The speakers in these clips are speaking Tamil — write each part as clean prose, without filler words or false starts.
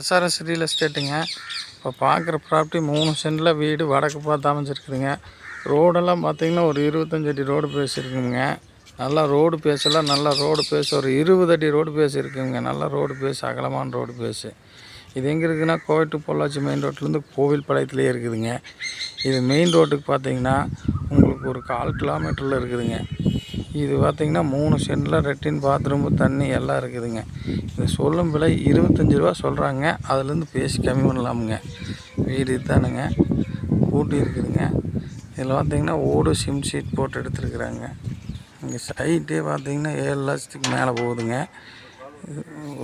SRS real எஸ்டேட்டுங்க. இப்போ பார்க்குற ப்ராப்பர்ட்டி 3 சென்டில் வீடு வடக்கு பார்த்து அமைஞ்சிருக்குதுங்க. ரோடெல்லாம் பார்த்திங்கன்னா ஒரு 25 அடி ரோடு பேசியிருக்குங்க. நல்லா ரோடு பேஸெல்லாம் நல்லா ரோடு பேஸ் ஒரு 20 அடி ரோடு பேஸ் இருக்குதுங்க. நல்லா ரோடு பேஸ் அகலமான ரோடு பேஸு. இது எங்கே இருக்குதுன்னா கோவை டு பொள்ளாச்சி மெயின் ரோட்லேருந்து கோவில் பாளையத்துலேயே இருக்குதுங்க. இது மெயின் ரோட்டுக்கு பார்த்திங்கன்னா உங்களுக்கு ஒரு 1/4 கிலோமீட்டரில் இருக்குதுங்க. இது பார்த்திங்கன்னா 3 சென்டில் லெட்டின் பாத்ரூமு தண்ணி எல்லாம் இருக்குதுங்க. இது சொல்லும் விலை 25 ரூபா சொல்கிறாங்க. அதுலேருந்து பேசி கம்மி பண்ணலாமுங்க. வீடு இதுதானுங்க, கூட்டி இருக்குதுங்க. இதில் பார்த்திங்கன்னா ஓடு சிம் ஷீட் போட்டு எடுத்துருக்குறாங்க. இங்கே சைட்டே பார்த்திங்கன்னா 7 லட்சத்துக்கு மேலே போகுதுங்க.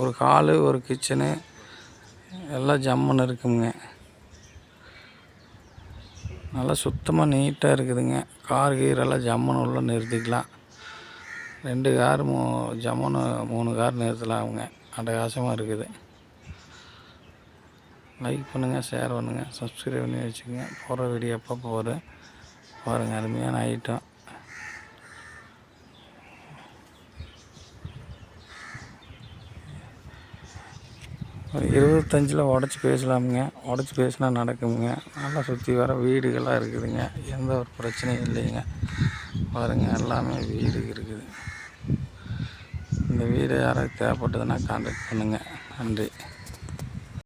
ஒரு ஹாலு ஒரு கிச்சனு எல்லாம் ஜம்முன்னு இருக்குங்க. நல்லா சுத்தமாக நீட்டாக இருக்குதுங்க. கார் கீரெல்லாம் ஜம்முன்னு உள்ள நிறுத்திக்கலாம். 2 கார் ஜம்முன்னு 3 கார் நிறுத்தலாம். அவங்க அட்டகாசமாக இருக்குது. லைக் பண்ணுங்கள், ஷேர் பண்ணுங்கள், சப்ஸ்கிரைப் பண்ணி வச்சுக்கோங்க. போகிற வீடியோ அப்பப்போ வரும் பாருங்கள். அருமையான ஐட்டம். ஒரு 25 உடச்சி பேசலாமுங்க. உடச்சி பேசினா நடக்குங்க. நல்லா சுற்றி வர வீடுகளாக இருக்குதுங்க. எந்த ஒரு பிரச்சனையும் இல்லைங்க. பாருங்கள், எல்லாமே வீடு இருக்குது. இந்த வீடு யாராவது தேவைப்பட்டதுன்னா கான்டாக்ட் பண்ணுங்கள். நன்றி.